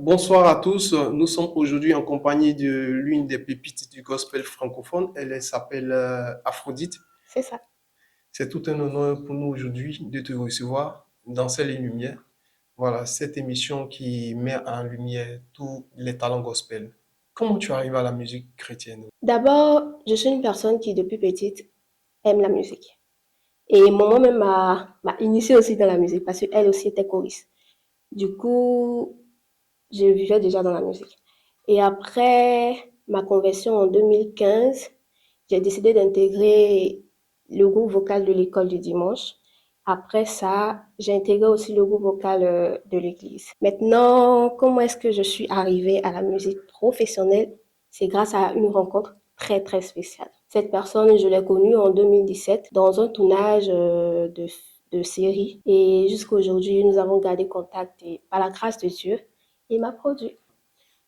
bonsoir à tous. Nous sommes aujourd'hui en compagnie de l'une des pépites du gospel francophone. Elle s'appelle Aphrodite. C'est ça. C'est tout un honneur pour nous aujourd'hui de te recevoir dans Ciel et Lumière. Voilà, cette émission qui met en lumière tous les talents gospel. Comment tu arrives à la musique chrétienne? D'abord, je suis une personne qui, depuis petite, aime la musique. Et mon maman même m'a initiée aussi dans la musique parce qu'elle aussi était choriste. Du coup, je vivais déjà dans la musique. Et après ma conversion en 2015, j'ai décidé d'intégrer le groupe vocal de l'école du dimanche. Après ça, j'ai intégré aussi le groupe vocal de l'église. Maintenant, comment est-ce que je suis arrivée à la musique professionnelle? C'est grâce à une rencontre très très spéciale. Cette personne, je l'ai connue en 2017 dans un tournage de série et jusqu'à aujourd'hui, nous avons gardé contact et par la grâce de Dieu, il m'a produit.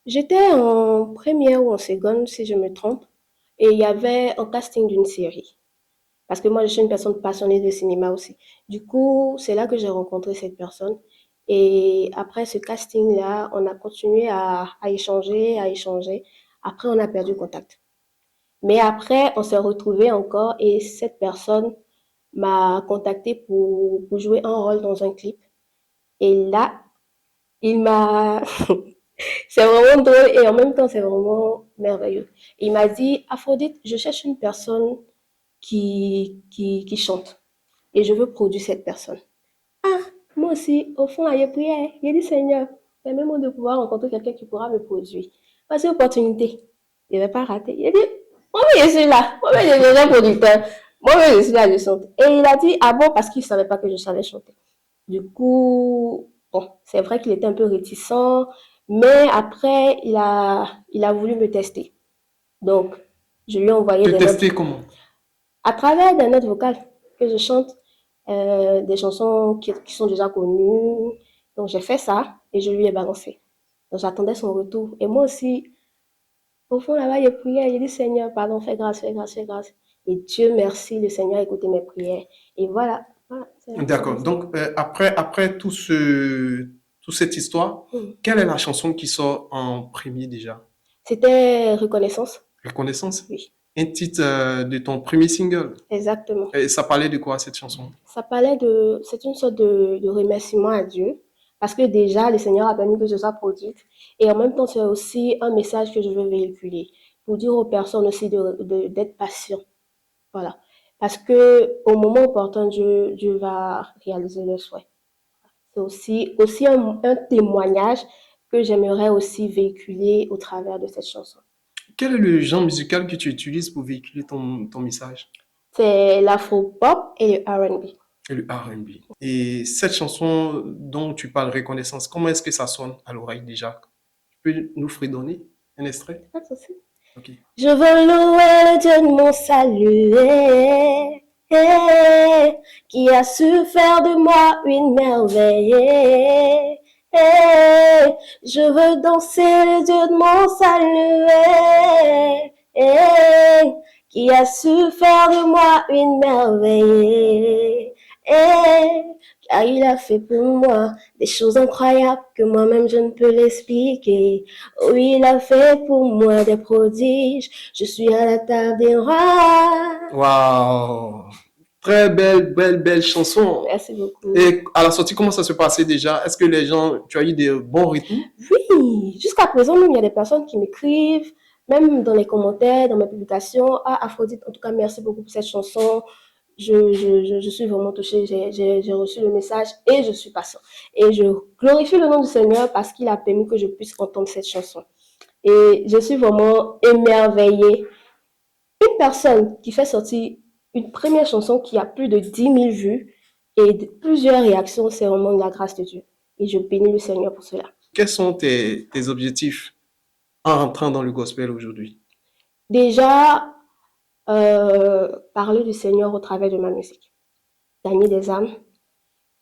J'étais en première ou en seconde, si je me trompe, et il y avait un casting d'une série. Parce que moi, je suis une personne passionnée de cinéma aussi. Du coup, c'est là que j'ai rencontré cette personne. Et après ce casting-là, on a continué à échanger, à échanger. Après, on a perdu contact. Mais après, on s'est retrouvés encore et cette personne m'a contacté pour jouer un rôle dans un clip. Et là, il m'a c'est vraiment drôle et en même temps, c'est vraiment merveilleux. Il m'a dit, Aphrodite, je cherche une personne qui chante et je veux produire cette personne. Ah, moi aussi, au fond, j'ai prié, j'ai dit, Seigneur, permets-moi de pouvoir rencontrer quelqu'un qui pourra me produire. Parce que opportunité, je ne vais pas rater. Il a dit, moi-même, je suis là. Moi-même, je suis déjà producteur. Moi-même, je suis là, je chante. Et il a dit, ah bon, parce qu'il ne savait pas que je savais chanter. Du coup, bon, c'est vrai qu'il était un peu réticent, mais après, il a voulu me tester. Donc, je lui ai envoyé Te des notes tester comment? à travers des notes vocales que je chante, des chansons qui sont déjà connues. Donc, j'ai fait ça et je lui ai balancé. Donc, j'attendais son retour. Et moi aussi, au fond, là-bas, j'ai prié, j'ai dit, Seigneur, pardon, fais grâce, fais grâce, fais grâce. Et Dieu merci, le Seigneur a écouté mes prières. Et voilà, voilà, c'est comme D'accord. ça. Donc, après toute cette histoire, Mhm. quelle est la chanson qui sort en premier déjà? C'était reconnaissance. Reconnaissance? Oui, Un titre de ton premier single. exactement. Et ça parlait de quoi cette chanson? C'est une sorte de remerciement à Dieu, parce que déjà, le Seigneur a permis que je sois produite, et en même temps, c'est aussi un message que je veux véhiculer, pour dire aux personnes aussi d'être patient, voilà. Parce que au moment opportun, Dieu va réaliser le souhait. C'est aussi un témoignage que j'aimerais aussi véhiculer au travers de cette chanson. Quel est le genre musical que tu utilises pour véhiculer ton message? C'est l'afro-pop et le R&B. Et le R&B. Et cette chanson dont tu parles, Reconnaissance, comment est-ce que ça sonne à l'oreille déjà? Tu peux nous fredonner un extrait? Pas de souci. Ok. Je veux louer le Dieu de mon salut, qui a su faire de moi une merveille. Je veux danser le Dieu de mon salut, qui a su faire de moi une merveille. Car il a fait pour moi des choses incroyables que moi-même je ne peux l'expliquer. Oui, il a fait pour moi des prodiges. Je suis à la table des rois. Waouh! Très belle, belle, belle chanson. Merci beaucoup. Et à la sortie, comment ça se passait déjà? Est-ce que les gens, tu as eu des bons retours? Oui, jusqu'à présent, même, il y a des personnes qui m'écrivent, même dans les commentaires, dans mes publications. Ah, Aphrodite, en tout cas, merci beaucoup pour cette chanson. Je suis vraiment touchée. J'ai reçu le message et je suis patient. Et je glorifie le nom du Seigneur parce qu'il a permis que je puisse entendre cette chanson. Et je suis vraiment émerveillée. Une personne qui fait sortir une première chanson qui a plus de 10 000 vues et plusieurs réactions, c'est vraiment de la grâce de Dieu. Et je bénis le Seigneur pour cela. Quels sont tes objectifs en rentrant dans le gospel aujourd'hui? Déjà, parler du Seigneur au travers de ma musique, gagner des âmes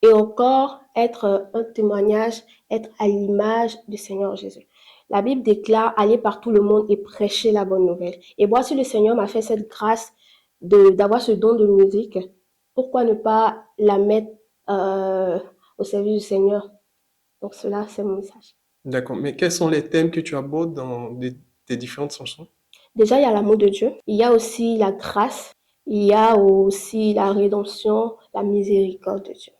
et encore être un témoignage, être à l'image du Seigneur Jésus. La Bible déclare aller par tout le monde et prêcher la bonne nouvelle. Et moi, si le Seigneur m'a fait cette grâce d'avoir ce don de musique, pourquoi ne pas la mettre euh, au service du Seigneur? Donc cela, c'est mon message. D'accord. Mais quels sont les thèmes que tu abordes dans tes différentes chansons? Déjà, il y a l'amour de Dieu, il y a aussi la grâce, il y a aussi la rédemption, la miséricorde de Dieu.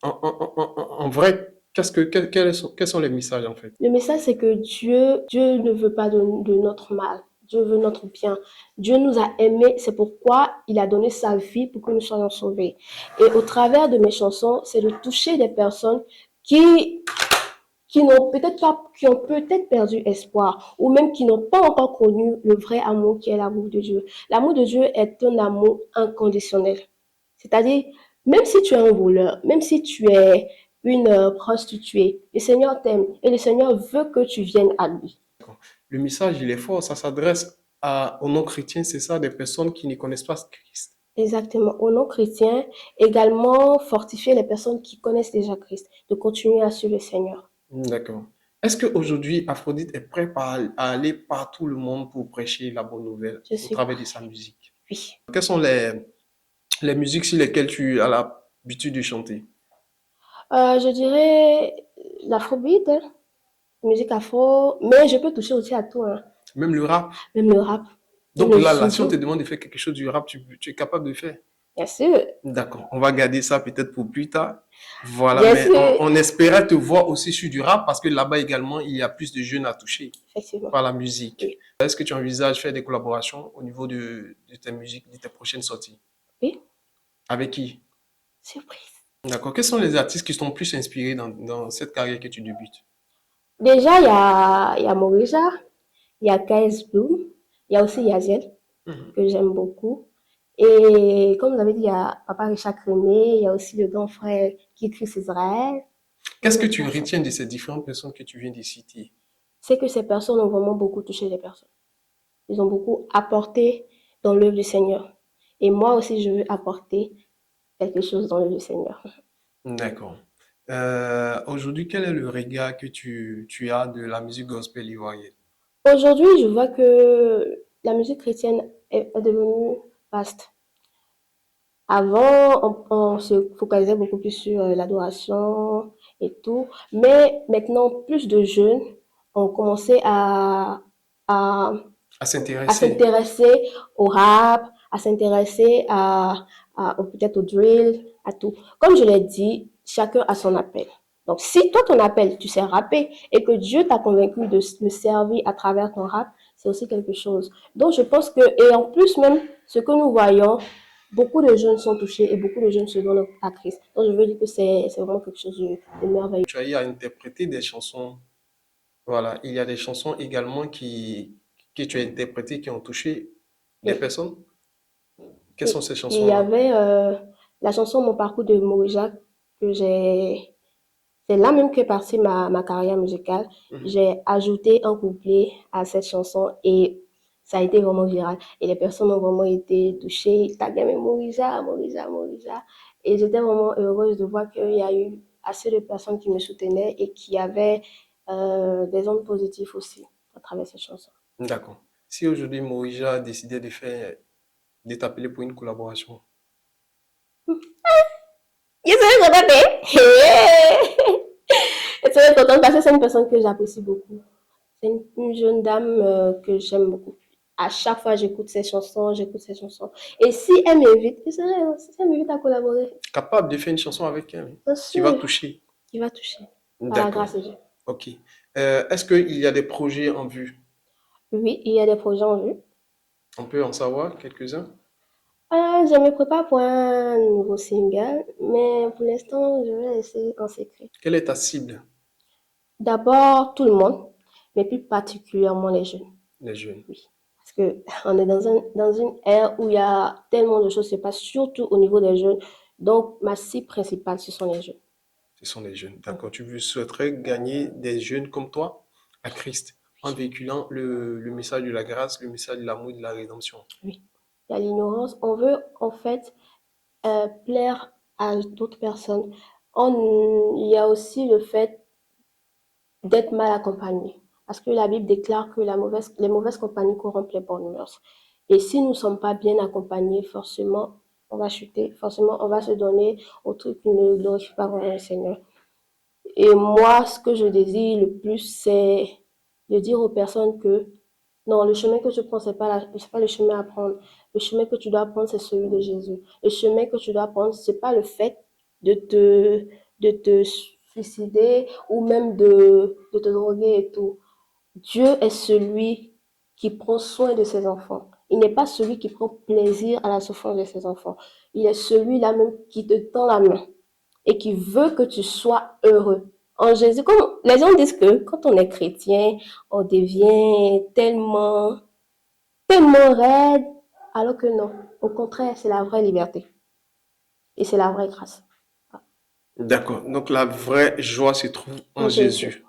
En vrai, quels sont les messages en fait? Le message, c'est que Dieu ne veut pas de notre mal. Dieu veut notre bien. Dieu nous a aimés, c'est pourquoi il a donné sa vie pour que nous soyons sauvés. Et au travers de mes chansons, c'est de toucher des personnes qui, qui ont peut-être perdu espoir, ou même qui n'ont pas encore connu le vrai amour qui est l'amour de Dieu. L'amour de Dieu est un amour inconditionnel. C'est-à-dire, même si tu es un voleur, même si tu es une prostituée, le Seigneur t'aime et le Seigneur veut que tu viennes à lui. Le message, il est fort. Ça s'adresse aux non-chrétiens, c'est ça, des personnes qui ne connaissent pas Christ. Exactement. Au nom chrétien, également fortifier les personnes qui connaissent déjà Christ, de continuer à suivre le Seigneur. D'accord. Est-ce qu'aujourd'hui, Aphrodite est prêt à aller partout le monde pour prêcher la bonne nouvelle Je au suis travers de prêt. sa musique? Oui. Quelles sont les musiques sur lesquelles tu as l'habitude de chanter? Je dirais l'afrobeat, hein, musique afro, mais je peux toucher aussi à tout, hein. Même le rap? Même le rap, même Donc le là, si on te zouzou, demande de faire quelque chose du rap, tu es capable de faire. bien sûr. D'accord. On va garder ça peut-être pour plus tard. Voilà, Bien mais sûr, on espérait te voir aussi sur du rap parce que là-bas également, il y a plus de jeunes à toucher effectivement. par la musique. Oui. Est-ce que tu envisages faire des collaborations au niveau de tes musiques, de tes prochaines sorties? Oui, Avec qui? surprise. D'accord. Quels sont les artistes qui t'ont plus inspiré dans cette carrière que tu débutes? Déjà, il y a Morija, il y a KS Bloom, il y a aussi Yaziel, Mhm. que j'aime beaucoup. Et comme vous avez dit, il y a Papa Richard Crémé, il y a aussi le grand frère qui Chris Israël, et Qu'est-ce que d'autres tu personnes. retiens de ces différentes personnes que tu viens de citer? C'est que ces personnes ont vraiment beaucoup touché les personnes. Ils ont beaucoup apporté dans l'œuvre du Seigneur. Et moi aussi, je veux apporter quelque chose dans l'œuvre du Seigneur. D'accord. Aujourd'hui, quel est le regard que tu as de la musique gospel ivoirienne? Aujourd'hui, je vois que la musique chrétienne est devenue vaste. Avant, on se focalisait beaucoup plus sur l'adoration et tout, mais maintenant, plus de jeunes ont commencé à, À à s'intéresser. s'intéresser au rap, à s'intéresser peut-être au drill, à tout. Comme je l'ai dit, chacun a son appel. Donc, si toi, ton appel, tu sais rapper et que Dieu t'a convaincu de le servir à travers ton rap, c'est aussi quelque chose. Donc, je pense que, et en plus même, ce que nous voyons, beaucoup de jeunes sont touchés et beaucoup de jeunes se donnent à Christ. Donc, je veux dire que c'est vraiment quelque chose de merveilleux. Tu as eu à interpréter des chansons. Voilà. Il y a des chansons également que tu as interprétées qui ont touché des Oui, personnes. Quelles sont oui. ces Il y chansons-là? avait la chanson Mon parcours de Moïja que j'ai. C'est là même qu'est partie ma carrière musicale. Mhm. J'ai ajouté un couplet à cette chanson et ça a été vraiment viral. Et les personnes ont vraiment été touchées. Ils taguaient mais Morisa, Morisa, Morisa. Et j'étais vraiment heureuse de voir qu'il y a eu assez de personnes qui me soutenaient et qui avaient des ondes positives aussi à travers cette chanson. D'accord. Si aujourd'hui Moïja a décidé de t'appeler pour une collaboration, Je serais contente, hein? Je serais contente parce que c'est une personne que j'apprécie beaucoup. C'est une jeune dame que j'aime beaucoup. À chaque fois, j'écoute ses chansons, j'écoute ses chansons. Et si elle m'invite, si elle m'invite à collaborer, capable de faire une chanson avec elle, bien qui va sûr, toucher. il va toucher. Par la D'accord. grâce de Dieu. Ok. Est-ce qu'il y a des projets en vue? Oui, il y a des projets en vue. On peut en savoir quelques-uns? Je me prépare pour un nouveau single, mais pour l'instant, je vais laisser en secret. Quelle est ta cible, D'abord, tout le monde, mais plus particulièrement les jeunes. les jeunes? Oui. Parce que on est dans une ère où il y a tellement de choses qui se passent, surtout au niveau des jeunes. Donc, ma cible principale, ce sont les jeunes. Ce sont les jeunes. D'accord. Souhaiterais gagner des jeunes comme toi à Christ en véhiculant le message de la grâce, le message de l'amour et de la rédemption. Oui. Il y a l'ignorance. On veut, en fait, plaire à d'autres personnes. Il y a aussi le fait d'être mal accompagné. Parce que la Bible déclare que les mauvaises compagnies corrompent les bonnes mœurs. Et si nous ne sommes pas bien accompagnés, forcément, on va chuter. Forcément, on va se donner au truc qui ne glorifie pas vraiment le Seigneur. Et moi, ce que je désire le plus, c'est de dire aux personnes que non, le chemin que tu prends, c'est pas le chemin à prendre. Le chemin que tu dois prendre, c'est celui de Jésus. Le chemin que tu dois prendre, c'est pas le fait de de te suicider ou même de te droguer et tout. Dieu est celui qui prend soin de ses enfants. Il n'est pas celui qui prend plaisir à la souffrance de ses enfants. Il est celui-là même qui te tend la main et qui veut que tu sois heureux. En Jésus, comme les gens disent que quand on est chrétien, on devient tellement raide, alors que non. Au contraire, c'est la vraie liberté et c'est la vraie grâce D'accord. Donc la vraie joie se trouve en en Jésus. Jésus.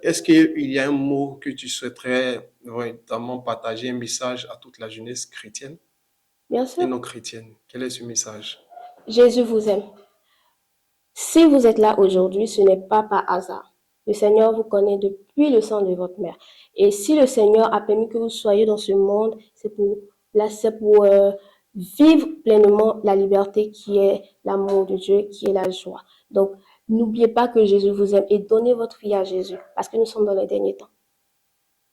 Est-ce qu'il y a un mot que tu souhaiterais notamment partager, un message à toute la jeunesse chrétienne Bien et sûr, non chrétienne? Quel est ce message? Jésus vous aime. Si vous êtes là aujourd'hui, ce n'est pas par hasard. Le Seigneur vous connaît depuis le sang de votre mère. Et si le Seigneur a permis que vous soyez dans ce monde, c'est pour vivre pleinement la liberté qui est l'amour de Dieu, qui est la joie. Donc, n'oubliez pas que Jésus vous aime et donnez votre vie à Jésus parce que nous sommes dans les derniers temps.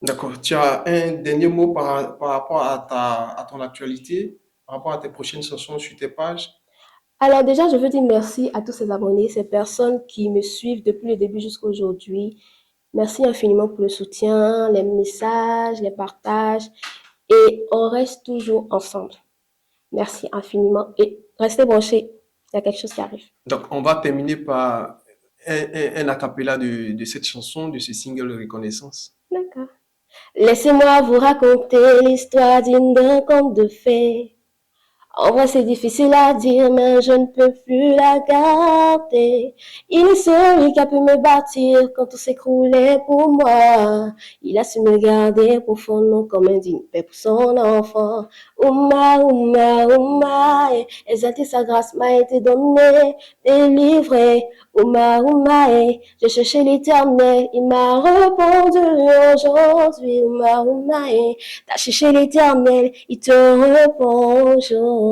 D'accord. Tu as un dernier mot par rapport à à ton actualité, par rapport à tes prochaines chansons sur tes pages? Alors déjà, je veux dire merci à tous ces abonnés, ces personnes qui me suivent depuis le début jusqu'à aujourd'hui. Merci infiniment pour le soutien, les messages, les partages et on reste toujours ensemble. Merci infiniment et restez branchés. Il y a quelque chose qui arrive. Donc, on va terminer par un acapella de cette chanson, de ce single de reconnaissance. D'accord. Laissez-moi vous raconter l'histoire d'un conte de fées. En vrai, c'est difficile à dire, mais je ne peux plus la garder. Il est celui qui a pu me bâtir quand tout s'écroulait pour moi. Il a su me garder profondément comme un digne père pour son enfant. Ouma, ouma, ouma, exalté sa grâce m'a été donnée, délivrée. Ouma, ouma, j'ai cherché l'éternel, il m'a répondu aujourd'hui. Ouma, ouma, t'as cherché l'éternel, il te répond aujourd'hui.